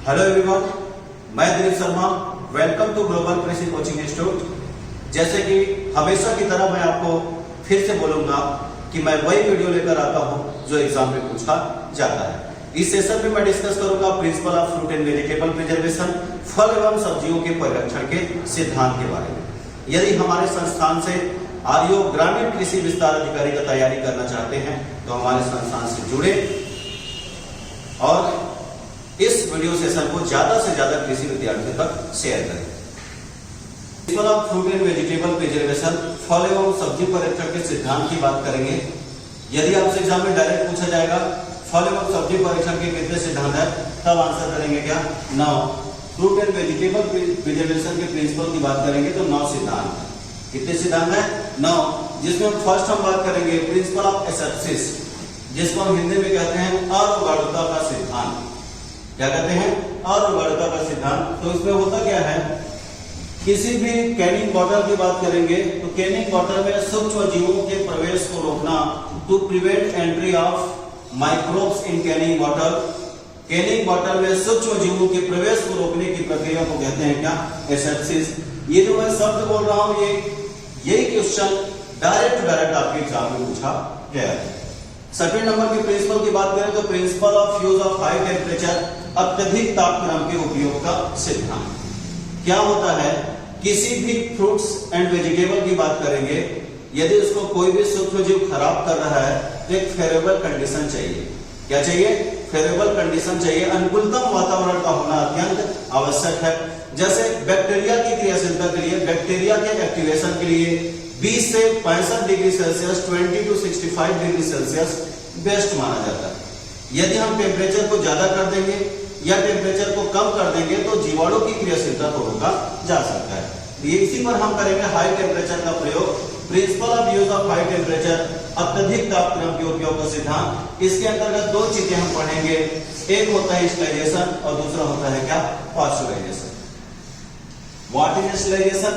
Hello everyone, मैं Dilip Sharma. Welcome to Global Krishi Coaching Institute. जैसे कि हमेशा की तरह मैं आपको फिर से बोलूंगा कि मैं वही वीडियो लेकर आता हूं जो एग्जाम में पूछा जाता है। इस सेशन में मैं डिस्कस करूंगा principle of fruit and vegetable preservation, फल एवं सब्जियों के परिरक्षण के सिद्धांत के बारे में। यदि हमारे संस्थान से आरईओ ग्रामीण कृषि विस्तार अधिकारी का तैयारी करना चाहते हैं तो हमारे संस्थान से जुड़े और इस वीडियो सेशन को ज्यादा से ज्यादा कृषि विद्यार्थियों तक शेयर करें। Principle of fruit and vegetable preservation, फल एवं सब्जी परिरक्षण के सिद्धांत की बात करेंगे। यदि आपसे एग्जाम में डायरेक्ट पूछा जाएगा फल एवं सब्जी परिरक्षण के कितने सिद्धांत है, तब आंसर करेंगे क्या? 9। फ्रूट एंड वेजिटेबल प्रिजर्वेशन के प्रिंसिपल की बात करेंगे तो 9 सिद्धांत है। कितने सिद्धांत है? 9। जिसमें हम फर्स्ट हम बात करेंगे प्रिंसिपल ऑफ एसेप्सिस, जिसको हम हिंदी में कहते हैं अरुगाणुता का सिद्धांत। क्या कहते हैं? अरुगाणुता का सिद्धांत। तो इसमें होता क्या है, किसी भी कैनिंग बॉटल की बात करेंगे तो कैनिंग बॉटल में सूक्ष्म जीवों के प्रवेश को रोकना, to prevent entry of microbes in canning bottle. Canning bottle में सूक्ष्म जीवों के प्रवेश को रोकने की प्रक्रिया को कहते हैं क्या? एसेप्सिस। ये जो मैं शब्द बोल रहा हूं, यही क्वेश्चन डायरेक्ट आपके एग्जाम में पूछा गया है। सेकंड नंबर के प्रिंसिपल की बात करें तो principal of use of high temperature, अत्यधिक तापक्रम के उपयोग का सिद्धांत। क्या होता है, किसी भी फ्रूट्स एंड वेजिटेबल की बात करेंगे, यदि उसको कोई भी सूक्ष्म जीव खराब कर रहा है तो एक फेवरेबल कंडीशन चाहिए। क्या चाहिए? फेवरेबल कंडीशन चाहिए। अनुकूलतम वातावरण का होना अत्यंत आवश्यक है। जैसे बैक्टीरिया की क्रियाशीलता के लिए, बैक्टीरिया के एक्टिवेशन के लिए 20 से 65 degree Celsius, 20 to 65 degree Celsius best माना जाता है। यदि हम टेम्परेचर को ज्यादा कर देंगे या टेम्परेचर को कम कर देंगे तो जीवाणु की क्रियाशीलता को रोका जा सकता है। ये इसी पर हम करेंगे हाई टेम्परेचर का प्रयोग। Principal of use of high temperature, अत्यधिक तापक्रम के उपयोग का सिद्धांत। इसके अंतर्गत 2 चीजें हम पढ़ेंगे, एक होता है स्टरलाइजेशन और दूसरा होता है क्या? पास्चुराइजेशन। What is sterilisation?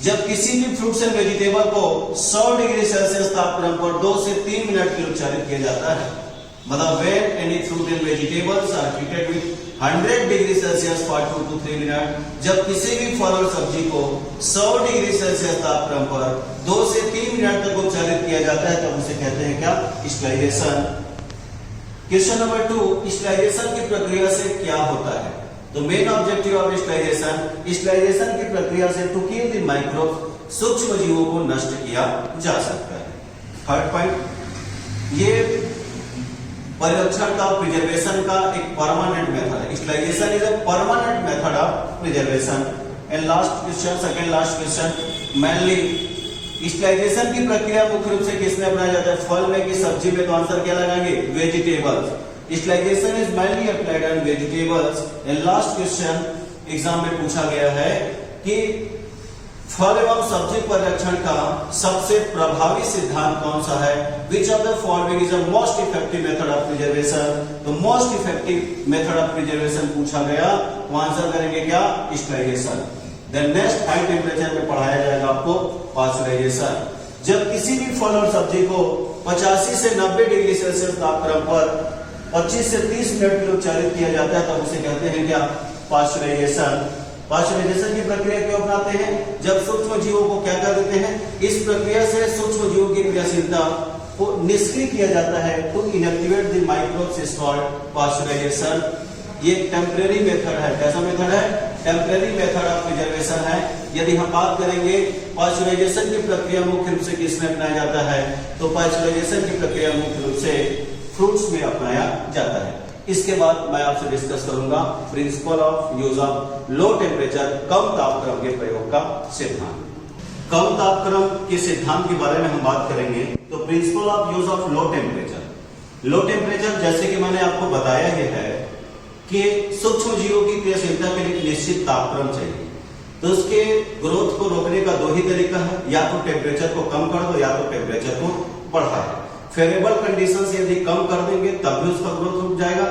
जब किसी भी फ्रूट्स एंड वेजिटेबल को 100 डिग्री सेल्सियस तापक्रम पर 2 से 3 मिनट के लिए उपचारित किया जाता है। मतलब when any fruit and vegetables are treated with 100 degree Celsius for 2 to 3 minute, जब किसी भी फल और सब्जी को 100 डिग्री सेल्सियस तापक्रम पर 2 से 3 मिनट तक उपचारित किया जाता है तब उसे कहते हैं क्या? स्टरलाइजेशन। क्वेश्चन नंबर 2, स्टरलाइजेशन की प्रक्रिया से क्या होता है? तो मेन ऑब्जेक्टिव ऑफ स्टरलाइजेशन की प्रक्रिया से टू किल द माइक्रोब, सूक्ष्म जीवों को नष्ट किया जा सकता है। थर्ड पॉइंट, ये परिरक्षण का, प्रिजर्वेशन का एक परमानेंट मेथड है। Sterilisation is a permanent method of preservation. And last question, second last question, mainly sterilisation की प्रक्रिया मुख्य रूप से किसमें अपनाया जाता है? फल में कि सब्जी में? तो आंसर क्या लगाएंगे? Vegetables. Stabilization is mainly applied on vegetables. And last question exam में पूछा गया है कि फल एवं सब्जी परिरक्षण का सबसे प्रभावी सिद्धांत कौन सा है? Which of the following is the most effective method of preservation? तो most effective method of preservation पूछा गया, तो आंसर करेंगे क्या? Stabilization. Then next high temperature में पढ़ाया जाएगा आपको पास्चुराइजेशन। जब किसी भी फल और सब्जी को 85 से 90 डिग्री सेल्सियस तापक्रम पर 25 से 30 मिनट के लिए उपचारित किया जाता है तब उसे कहते हैं क्या? पास्चुराइजेशन। पास्चुराइजेशन की प्रक्रिया क्यों अपनाते हैं? जब सूक्ष्म जीवों को क्या कर देते हैं, इस प्रक्रिया से सूक्ष्म जीवों की क्रियाशीलता को निष्क्रिय किया जाता है, to inactivate the microbes is called pasteurisation. ये टेम्परेरी मेथड है। कैसा मेथड है? टेम्परेरी मेथड ऑफ प्रिजर्वेशन है। यदि हम बात करेंगे पास्चुराइजेशन की प्रक्रिया मुख्य रूप से किसमें अपनाया जाता है, तो पास्चुराइजेशन की प्रक्रिया मुख्य रूप से फ्रूट्स में अपनाया जाता है। इसके बाद मैं आपसे डिस्कस करूंगा principle of use of low temperature, कम तापक्रम के प्रयोग का सिद्धांत। कम तापक्रम के सिद्धांत के बारे में हम बात करेंगे तो principal of use of low temperature. Low temperature जैसे कि मैंने आपको बताया ही है कि सूक्ष्म जीवों की क्रियाशीलता के लिए निश्चित तापक्रम चाहिए। तो उसके ग्रोथ को रोकने का 2 ही तरीका है, या तो टेम्परेचर को कम कर दो या तो टेम्परेचर को बढ़ा दो। फेवरेबल कंडीशन से यदि कम कर देंगे तब भी उसका ग्रोथ रुक जाएगा,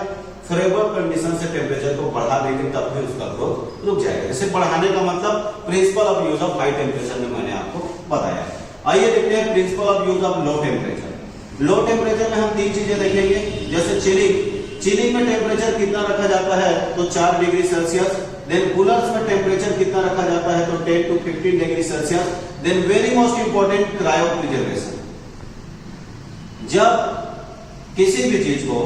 फेवरेबल कंडीशन से टेम्परेचर को बढ़ा देंगे तब भी उसका ग्रोथ रुक जाएगा। इसे बढ़ाने का मतलब principal of use of high temperature में मैंने आपको बताया। आइए देखते हैं principal of use of low temperature. Low temperature में हम 3 चीजें देखेंगे, जैसे चिलिंग चिलिंग में टेम्परेचर कितना रखा जाता है तो 4 डिग्री सेल्सियस। देन कूलर्स में टेम्परेचर कितना रखा जाता है तो 10 to 15 degree Celsius. Then very most important cryopreservation. जब किसी भी चीज को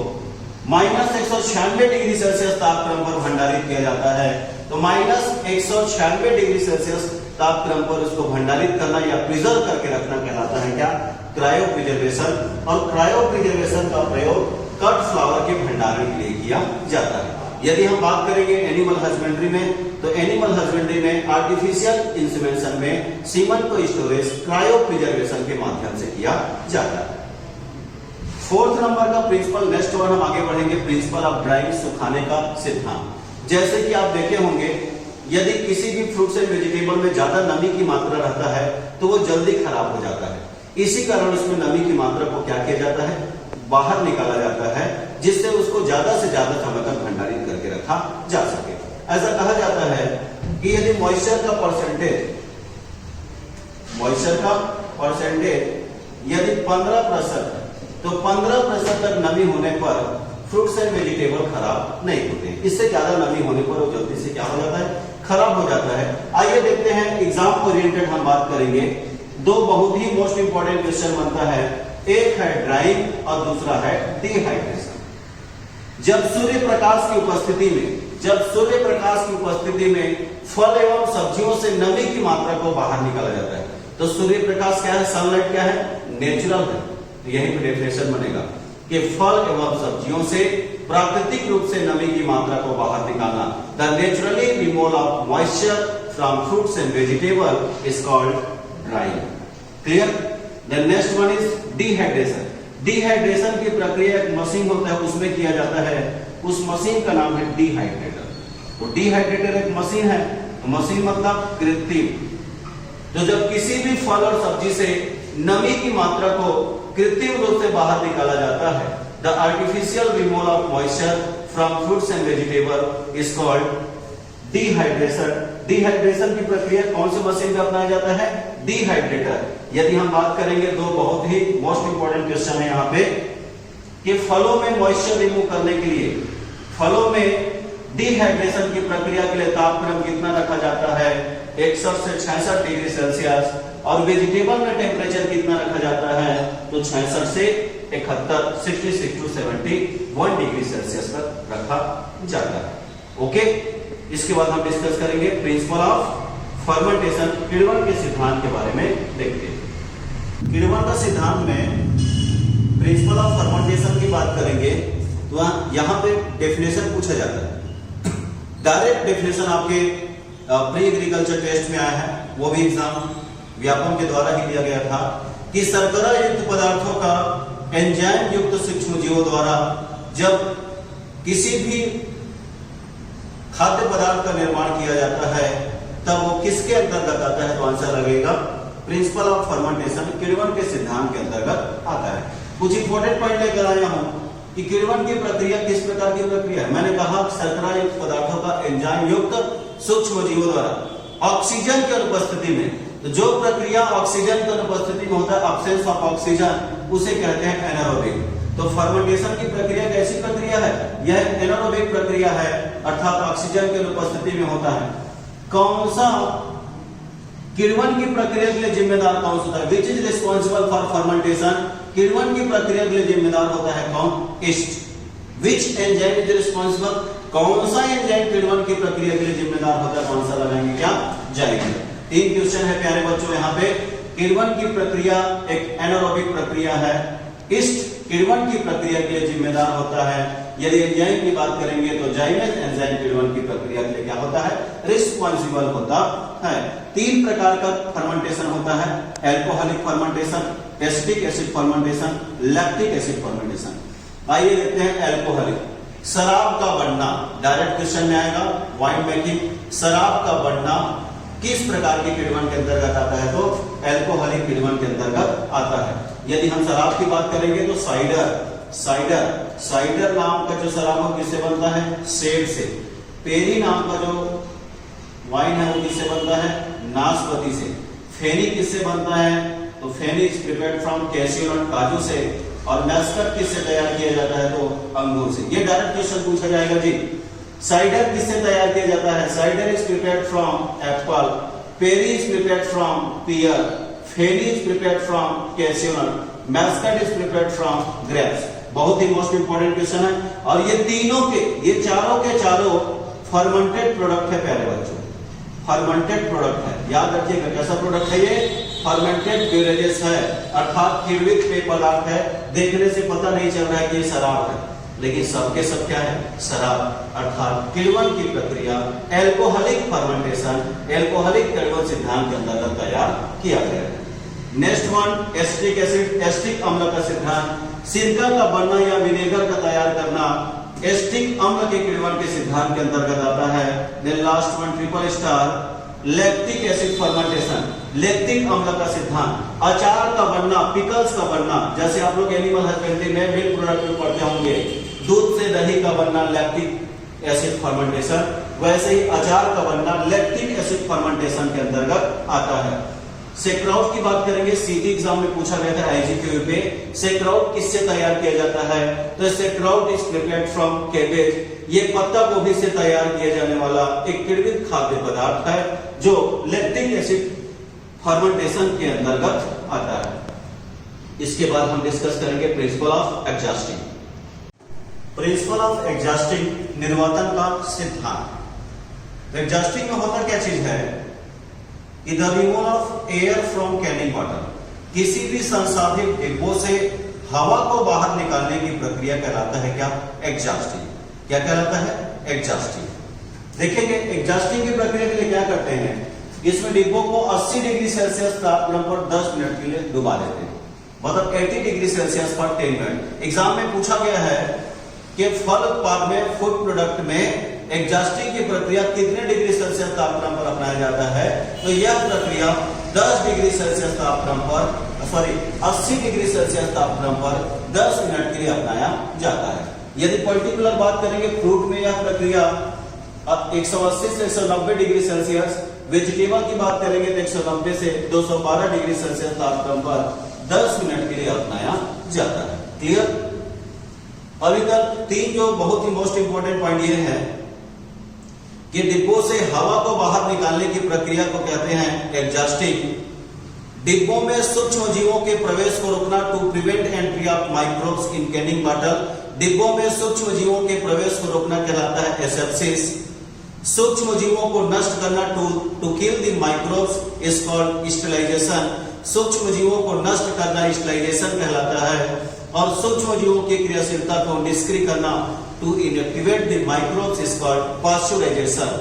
-196 डिग्री सेल्सियस तापक्रम पर भंडारित किया जाता है तो -196 डिग्री सेल्सियस तापक्रम पर उसको भंडारित करना या प्रिजर्व करके रखना कहलाता है क्या, क्रायोप्रिजर्वेशन। और क्रायोप्रिजर्वेशन का प्रयोग कट फ्लावर के भंडारण के लिए किया जाता है। यदि हम बात करेंगे एनिमल हस्बेंड्री में तो एनिमल हस्बेंड्री में आर्टिफिशियल इंसेमिनेशन में सीमन को स्टोरेज क्रायोप्रिजर्वेशन के माध्यम से किया जाता है। 4th नंबर का प्रिंसिपल, नेक्स्ट वन हम आगे बढ़ेंगे, प्रिंसिपल ऑफ ड्राइंग, सुखाने का सिद्धांत। जैसे कि आप देखे होंगे यदि किसी भी फ्रूट्स एंड वेजिटेबल में ज्यादा नमी की मात्रा रहता है तो वो जल्दी खराब हो जाता है। इसी कारण उसमें नमी की मात्रा को क्या किया जाता है, बाहर निकाला जाता है, जिससे उसको ज्यादा से ज्यादा समय तक भंडारित करके रखा जा सके। ऐसा कहा जाता है कि यदि मॉइस्चर का परसेंटेज यदि 15% तो 15% तक नमी होने पर फ्रूट्स एंड वेजिटेबल खराब नहीं होते। इससे ज्यादा नमी होने पर वो जल्दी से क्या हो जाता है, खराब हो जाता है। आइए देखते हैं, एग्जाम ओरिएंटेड हम बात करेंगे। दो बहुत ही मोस्ट इंपॉर्टेंट क्वेश्चन बनता है, एक है ड्राइंग और दूसरा है डिहाइड्रेशन। जब सूर्य प्रकाश की उपस्थिति में फल एवं सब्जियों से नमी की मात्रा को बाहर निकाला जाता है तो सूर्य प्रकाश क्या है, सनलाइट क्या है, नेचुरल है। तो यहीं पे डेफिनेशन बनेगा कि फल एवं सब्जियों से प्राकृतिक रूप से नमी की मात्रा को बाहर निकालना, the naturally removal of moisture from fruits and vegetable is called drawing. Clear? The next one is dehydration. Dehydration की प्रक्रिया एक मशीन होता है उसमें किया जाता है, उस मशीन का नाम है डिहाइड्रेटर। तो डिहाइड्रेटर एक मशीन है, मशीन मतलब कृत्रिम। तो जब किसी भी फल और सब्जी से नमी की मात्रा को कृत्रिम रूप से बाहर निकाला जाता है, the artificial removal of moisture from fruits and vegetable is called dehydration. Dehydration की प्रक्रिया कौन से मशीन में अपनाया जाता है, डिहाइड्रेटर। यदि हम बात करेंगे, दो बहुत ही मोस्ट इंपॉर्टेंट क्वेश्चन है यहाँ पे कि फलों में मॉइस्चर रिमूव करने के लिए फलों में डिहाइड्रेशन की प्रक्रिया के लिए तापक्रम कितना रखा जाता है, 61 से 66 डिग्री सेल्सियस। और वेजिटेबल में टेम्परेचर कितना रखा जाता है तो 66 से 71, 66 to 71 डिग्री सेल्सियस तक रखा जाता है। ओके, इसके बाद हम डिस्कस करेंगे प्रिंसिपल ऑफ फर्मेंटेशन, किण्वन के सिद्धांत के बारे में देखते हैं। किण्वन का सिद्धांत में प्रिंसिपल ऑफ फर्मेंटेशन की बात करेंगे तो यहाँ पे डेफिनेशन पूछा जाता है। डायरेक्ट डेफिनेशन आपके प्री एग्रीकल्चर टेस्ट में आया है, वो भी एग्जाम व्यापम के द्वारा ही दिया गया था कि शर्करा युक्त पदार्थों का एंजाइम युक्त सूक्ष्म जीवों द्वारा जब किसी भी खाद्य पदार्थ का निर्माण किया जाता है तब वो किसके अंतर्गत आता है तो आंसर लगेगा प्रिंसिपल ऑफ फर्मेंटेशन, किण्वन के सिद्धांत के अंतर्गत आता है। कुछ इंपॉर्टेंट पॉइंट लेकर आया हूं कि किण्वन की प्रक्रिया किस प्रकार की प्रक्रिया है। मैंने कहा शर्करा युक्त पदार्थों का एंजाइम युक्त सूक्ष्म जीवों द्वारा ऑक्सीजन की अनुपस्थिति में, तो जो प्रक्रिया ऑक्सीजन की अनुपस्थिति में होता है, अब्सेंस ऑफ ऑक्सीजन, उसे कहते हैं एनारोबिक। तो फर्मेंटेशन की प्रक्रिया कैसी प्रक्रिया है, यह एनारोबिक प्रक्रिया है, अर्थात ऑक्सीजन की अनुपस्थिति में होता है। कौन सा किण्वन की प्रक्रिया के लिए जिम्मेदार कौन सा होता है, which is responsible for fermentation. किण्वन की प्रक्रिया के लिए जिम्मेदार होता है कौन, east. Which enzyme is responsible, कौन सा एंजाइम किण्वन की प्रक्रिया के लिए जिम्मेदार होता है, कौन सा लगाएंगे क्या, जाएंगे। 3 क्वेश्चन है प्यारे बच्चों यहाँ पे। किण्वन की प्रक्रिया एक एनारोबिक प्रक्रिया है, ईस्ट किण्वन की प्रक्रिया के लिए जिम्मेदार होता है। यदि एंजाइम की बात करेंगे तो जाइमेस एंजाइम किण्वन की प्रक्रिया के लिए क्या होता है, रिस्पॉन्सिबल होता है। 3 प्रकार का फर्मेंटेशन होता है, alcoholic fermentation, acetic acid fermentation, lactic acid fermentation. आइए देखते हैं एल्कोहलिक। शराब का बनना, डायरेक्ट क्वेश्चन में आएगा, वाइन मेकिंग। शराब का बनना किस प्रकार के किण्वन के अंतर्गत आता है तो एल्कोहलिक किण्वन के अंतर्गत आता है। यदि हम शराब की बात करेंगे तो साइडर नाम का जो शराब है किससे बनता है, सेब से। पेरी नाम का जो वाइन है वो किससे बनता है, नाशपाती से। फेनी किससे बनता है तो फेनी इज प्रिपेयर्ड फ्रॉम कैसियो नट, काजू से। और मैस्कट किससे तैयार किया जाता है? तो अंगूर से। ये डायरेक्ट क्वेश्चन पूछा जाएगा जी। साइडर किससे तैयार किया जाता है? Cider is prepared from apple, perry is prepared from pear, feni is prepared from cashew nut, muscat is prepared from grapes. बहुत ही मोस्ट इंपोर्टेंट क्वेश्चन है। और ये तीनों के, ये चारों के चारों फर्मेंटेड प्रोडक्ट है प्यारे बच्चों, फर्मेंटेड प्रोडक्ट है। याद रखिएगा कैसा प्रोडक्ट है ये? फर्मेंटेड बेवरेजेस है, अर्थात किण्वित पेय पदार्थ है। देखने से पता नहीं चल रहा है कि ये शराब है, लेकिन सबके सब क्या है? शराब। अर्थात किण्वन की प्रक्रिया एल्कोहलिक फर्मेंटेशन, एल्कोहलिक किण्वन सिद्धांत के अंतर्गत तैयार किया गया है। Next one, acetic acid, acetic अम्ल का सिद्धांत। सिरका का बनना या विनेगर का तैयार करना एसिटिक अम्ल के किण्वन के सिद्धांत के अंतर्गत आता है। Then last one, triple star, lactic acid fermentation, lactic अम्ल का सिद्धांत। अचार का बनना, पिकल्स का बनना, जैसे आप लोग एनिमल हस्बेंड्री में मिल्क प्रोडक्ट में पढ़ते होंगे, दूध से दही का बनना लैक्टिक एसिड फर्मेंटेशन, वैसे ही अचार का बनना लैक्टिक एसिड फर्मेंटेशन के अंतर्गत आता है। सेक्राउट की बात करेंगे, सीधी एग्जाम में पूछा गया था आईजीक्यू पे। सेक्राउट किससे तैयार किया जाता है? तो सेक्राउट इज प्रिपेयर्ड फ्रॉम कैबेज। ये पत्ता गोभी से तैयार किया जाने वाला एक किण्वित खाद्य पदार्थ है जो लैक्टिक एसिड फर्मेंटेशन के अंतर्गत आता है। इसके बाद हम डिस्कस करेंगे principle of exhausting. Principle of exhausting, निर्वातन का सिद्धांत। एग्जॉस्टिंग में होता क्या चीज है कि the removal of air from canning water, किसी भी संसाधित डिब्बों से हवा को बाहर निकालने की प्रक्रिया कहलाता है क्या? एग्जॉस्टिंग। क्या कहलाता है? एग्जॉस्टिंग। देखेंगे एग्जॉस्टिंग की प्रक्रिया के लिए क्या करते हैं, इसमें डिब्बों को 80 डिग्री सेल्सियस तापमान पर 10 मिनट के लिए डुबा देते हैं, मतलब 80 डिग्री सेल्सियस पर 10 मिनट। एग्जाम में पूछा गया है कि फल उत्पाद में, फूड प्रोडक्ट में एग्जॉस्टिंग की प्रक्रिया कितने डिग्री सेल्सियस तापमान पर अपनाया जाता है? तो यह प्रक्रिया 10 डिग्री सेल्सियस तापमान पर, 80 डिग्री सेल्सियस तापमान पर 10 मिनट के लिए अपनाया जाता है। यदि पर्टिकुलर बात करेंगे फ्रूट में, यह प्रक्रिया 180 से 190 डिग्री सेल्सियस, वेजिटेबल की बात करेंगे तो 190 से 212 डिग्री सेल्सियस तापमान पर 10 मिनट के लिए अपनाया जाता है। क्लियर? अभी तक तीन जो बहुत ही मोस्ट इंपोर्टेंट पॉइंट ये है कि डिब्बों से हवा को बाहर निकालने की प्रक्रिया को कहते हैं एग्जॉस्टिंग। डिब्बों में सूक्ष्म जीवों के प्रवेश को रोकना, to prevent entry of microbes in canning bottle. डिब्बों में सूक्ष्म जीवों के प्रवेश को रोकना कहलाता है एसेप्सिस। सूक्ष्म जीवों को नष्ट करना, to kill the microbes is called sterilisation. सूक्ष्म जीवों को नष्ट करना स्टेरिलाइजेशन कहलाता है। और सूक्ष्म जीवों की क्रियाशीलता को निष्क्रिय करना, to inactivate the microbes is called pasteurisation.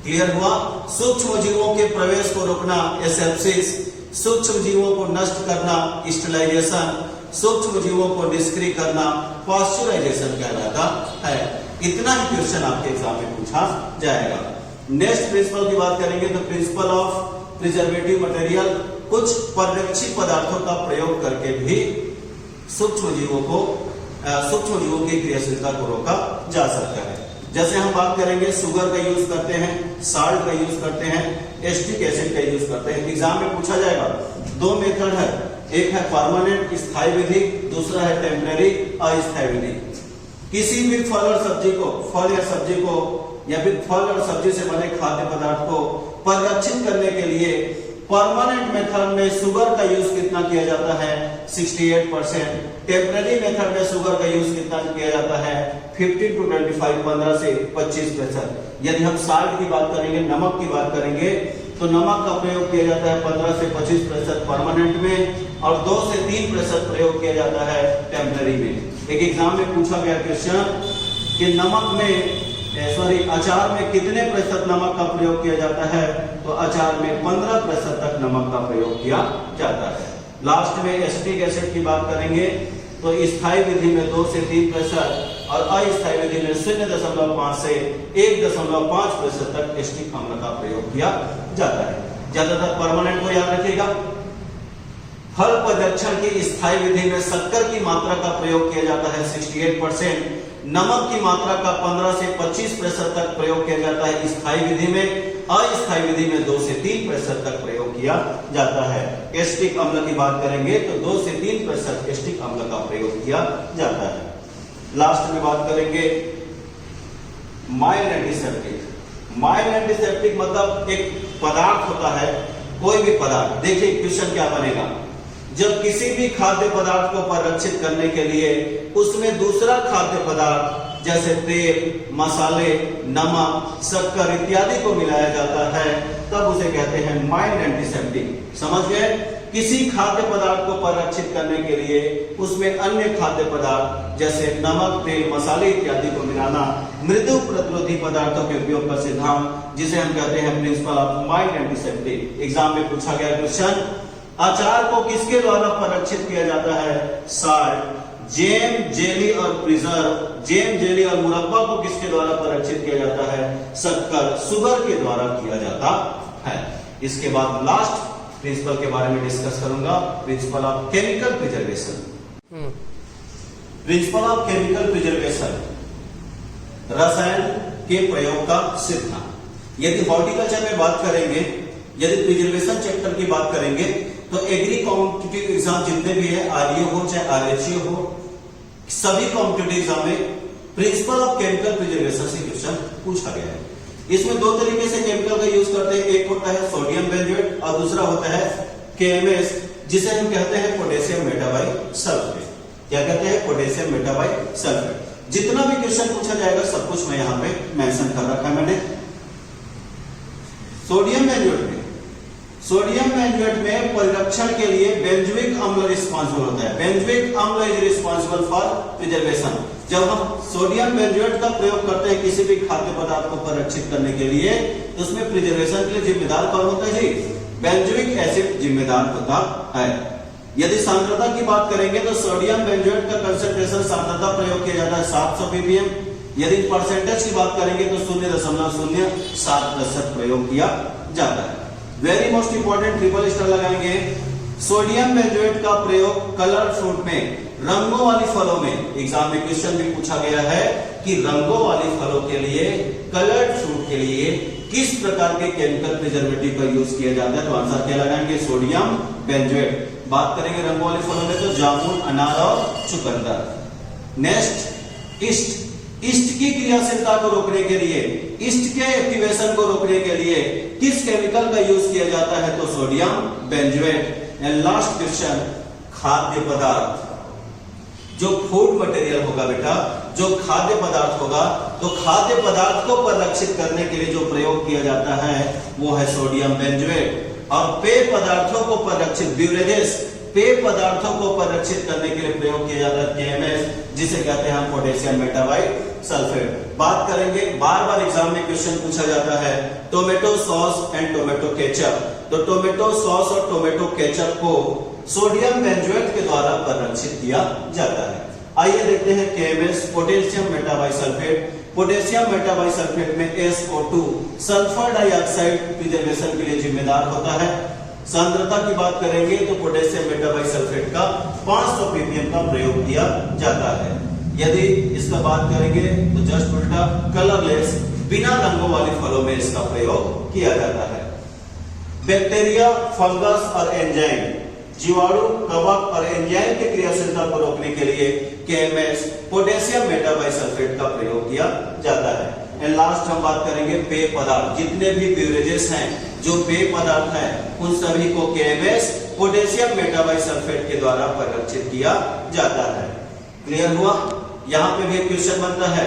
Clear हुआ? सूक्ष्म जीवों के प्रवेश को रोकना एसेप्सिस, सूक्ष्म जीवों को नष्ट करना स्टेरिलाइजेशन, सूक्ष्म जीवों को निष्क्रिय करना पास्चुराइजेशन कहलाता है। इतना ही क्वेश्चन आपके एग्जाम में पूछा जाएगा। नेक्स्ट प्रिंसिपल की बात करेंगे तो प्रिंसिपल ऑफ प्रिजर्वेटिव मटेरियल, कुछ परिरक्षी पदार्थों का प्रयोग करके भी सूक्ष्म जीवों की क्रियाशीलता को रोका जा सकता है। जैसे हम बात करेंगे शुगर का यूज करते हैं, साल्ट का यूज करते हैं, एसिटिक एसिड का यूज करते हैं। एग्जाम में पूछा जाएगा, दो मेथड है, एक है परमानेंट स्थायी विधि, दूसरा है टेम्परेरी अस्थायी विधि। किसी भी फल और सब्जी को, फल या सब्जी को या फिर फल और सब्जी से बने खाद्य पदार्थ को परिरक्षित करने के लिए परमानेंट मेथड में शुगर का यूज कितना किया जाता है? 68%। टेम्परेरी मेथड में शुगर का यूज कितना किया जाता है? 15 to 25, 15 से 25%। यदि हम साल्ट की बात करेंगे, नमक की बात करेंगे, तो नमक का प्रयोग किया जाता है 15 से 25% परमानेंट में और 2 से 3% प्रयोग किया जाता है टेम्परेरी में। एक एग्जाम में पूछा गया क्वेश्चन कि नमक में अचार में कितने प्रतिशत नमक का प्रयोग किया जाता है? तो अचार में 15% तक नमक का प्रयोग किया जाता है। लास्ट में एसिटिक एसिड की बात करेंगे तो स्थायी विधि में 2 से 3% और अस्थायी विधि में 0.5 से 1.5% तक एसिटिक अम्ल का प्रयोग किया जाता है। ज्यादातर परमानेंट को याद रखिएगा। फल परिरक्षण की स्थायी विधि में शक्कर की मात्रा का प्रयोग किया जाता है 68%, नमक की मात्रा का 15 से 25% तक प्रयोग किया जाता है स्थायी विधि में। अस्थायी विधि में 2 से 3% तक प्रयोग किया जाता है। एस्टिक अम्ल की बात करेंगे तो 2 से 3% एस्टिक अम्ल का प्रयोग किया जाता है। लास्ट में बात करेंगे माइल्ड एंटीसेप्टिक। माइल्ड एंटीसेप्टिक मतलब एक पदार्थ होता है, कोई भी पदार्थ। देखिए क्वेश्चन क्या बनेगा, जब किसी भी खाद्य पदार्थ को परिरक्षित करने के लिए उसमें दूसरा खाद्य पदार्थ जैसे तेल, मसाले, नमक, शक्कर इत्यादि को मिलाया जाता है, तब उसे कहते हैं माइल्ड एंटीसेप्टिक। समझ गए? किसी खाद्य पदार्थ को परिरक्षित करने के लिए उसमें अन्य खाद्य पदार्थ जैसे नमक, तेल, मसाले इत्यादि को मिलाना मृदु प्रतिरोधी पदार्थों के उपयोग का सिद्धांत, जिसे हम कहते हैं principle of mild antiseptic. Exam में पूछा गया क्वेश्चन, अचार को किसके द्वारा परिरक्षित किया जाता है? साल्ट। जैम, जेली और प्रिजर्व, जैम, जेली और मुरब्बा को किसके द्वारा परिरक्षित किया जाता है? शक्कर, शुगर के द्वारा किया जाता है। इसके बाद लास्ट प्रिंसिपल के बारे में डिस्कस करूंगा, principle of chemical preservation. Principle of chemical preservation, रसायन के प्रयोग का सिद्धांत। यदि हॉर्टिकल्चर में बात करेंगे, यदि प्रिजर्वेशन चैप्टर की बात करेंगे तो एग्री कॉम्पिटिटिव एग्जाम जितने भी है, आरईओ हो चाहे आरएचईओ हो, सभी कॉम्पिटिटिव एग्जाम में प्रिंसिपल ऑफ केमिकल प्रिजर्वेशन से क्वेश्चन पूछा गया है। इसमें 2 तरीके से केमिकल का यूज करते हैं, एक होता है सोडियम बेंजोएट और दूसरा होता है केएमएस, जिसे हम कहते हैं पोटेशियम मेटाबाइसल्फेट। क्या कहते हैं? Potassium metabisulphite. जितना भी क्वेश्चन पूछा जाएगा सब कुछ मैं यहाँ पे मेंशन कर रखा है मैंने। सोडियम बेंजोएट में, सोडियम बेंजोएट में परिरक्षण के लिए बेंजोइक अम्ल रिस्पांसिबल होता है। बेंजोइक अम्ल इज रिस्पांसिबल फॉर प्रिजर्वेशन। जब हम सोडियम बेंजोएट का प्रयोग करते हैं किसी भी खाद्य पदार्थ को परिरक्षित करने के लिए, तो उसमें प्रिजर्वेशन के लिए जिम्मेदार कौन होता है जी? बेंजोइक एसिड जिम्मेदार होता है। यदि सांद्रता की बात करेंगे तो सोडियम बेंजोएट का कंसंट्रेशन सांद्रता प्रयोग किया जाता है 700 ppm। यदि परसेंटेज की बात करेंगे तो 0.07% प्रयोग किया जाता है। Very most important, triple star लगाएंगे। सोडियम बेंजोएट का प्रयोग कलर फ्रूट में, रंगों वाली फलों में, एग्जाम में क्वेश्चन भी पूछा गया है कि रंगों वाली फलों के लिए, कलर्ड फ्रूट के लिए किस प्रकार के केमिकल प्रिजर्वेटिव का यूज किया जाता है? तो आंसर क्या लगाएंगे? Sodium benzoate. बात करेंगे रंगों वाली फलों में तो जामुन, अनार और चुकंदर। Next, east. ईस्ट की क्रियाशीलता को रोकने के लिए, ईस्ट के एक्टिवेशन को रोकने के लिए किस केमिकल का यूज किया जाता है? तो sodium benzoate. And last question, खाद्य पदार्थ, जो फूड मटेरियल होगा बेटा, जो खाद्य पदार्थ होगा, तो खाद्य पदार्थ को परिरक्षित करने के लिए जो प्रयोग किया जाता है वो है सोडियम बेंजोएट। और पेय पदार्थों को परिरक्षित, ब्यूरेजेस, पेय पदार्थों को परिरक्षित करने के लिए प्रयोग किया जाता है केएमएस, जिसे कहते हैं हम पोटेशियम मेटाबाइसल्फेट। बात करेंगे, बार बार एग्जाम में क्वेश्चन पूछा जाता है tomato sauce and tomato ketchup. तो टोमेटो सॉस और टोमेटो केचप को सोडियम बेंजोएट के द्वारा परिरक्षित किया जाता है। आइए देखते हैं KMS, potassium metabisulphite. Potassium metabisulphite में SO2 सल्फर डाइऑक्साइड प्रिजर्वेशन के लिए जिम्मेदार होता है। सांद्रता की बात करेंगे तो पोटेशियम मेटाबाइसल्फेट का 500 ppm का प्रयोग किया जाता है। यदि इसका बात करेंगे तो जस्ट उल्टा, कलरलेस, बिना रंगों वाली फलों में इसका प्रयोग किया जाता है। बैक्टीरिया, फंगस और एंजाइम, जीवाणु, कवक और एंजाइम की क्रियाशीलता को रोकने के लिए केएमएस, पोटेशियम मेटाबाइसल्फेट का प्रयोग किया जाता है। एंड लास्ट हम बात करेंगे पेय पदार्थ, जितने भी बेवरेजेस हैं, जो पेय पदार्थ हैं, उन सभी को केएमएस, पोटेशियम मेटाबाइसल्फेट के द्वारा परिरक्षित किया जाता है। क्लियर हुआ? यहाँ पे भी क्वेश्चन बनता है,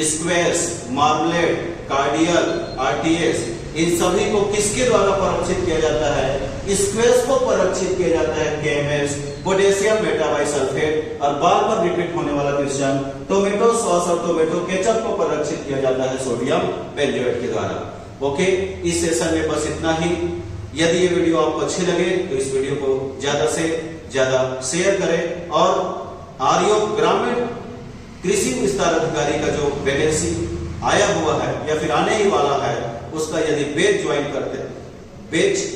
स्क्वैश, मार्मलेड, कार्डियल, आरटीएस, इन सभी को किसके द्वारा परिरक्षित किया जाता है? स्क्वैश को परिरक्षित किया जाता है केएमएस, पोटेशियम मेटाबाइसल्फेट। और बार बार रिपीट होने वाला क्वेश्चन, टोमेटो सॉस और टोमेटो केचप को परिरक्षित किया जाता है सोडियम बेंजोएट के द्वारा। ओके, इस सेशन में बस इतना ही। यदि ये वीडियो आपको अच्छी लगे तो इस वीडियो को ज्यादा से ज्यादा शेयर करें, और आरईओ ग्रामीण कृषि विस्तार अधिकारी का जो वैकेंसी आया हुआ है या फिर आने ही वाला है, उसका यदि बैच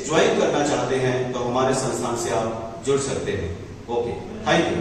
ज्वाइन करना चाहते हैं तो हमारे संस्थान से आप जुड़ सकते हैं। Okay, thank you.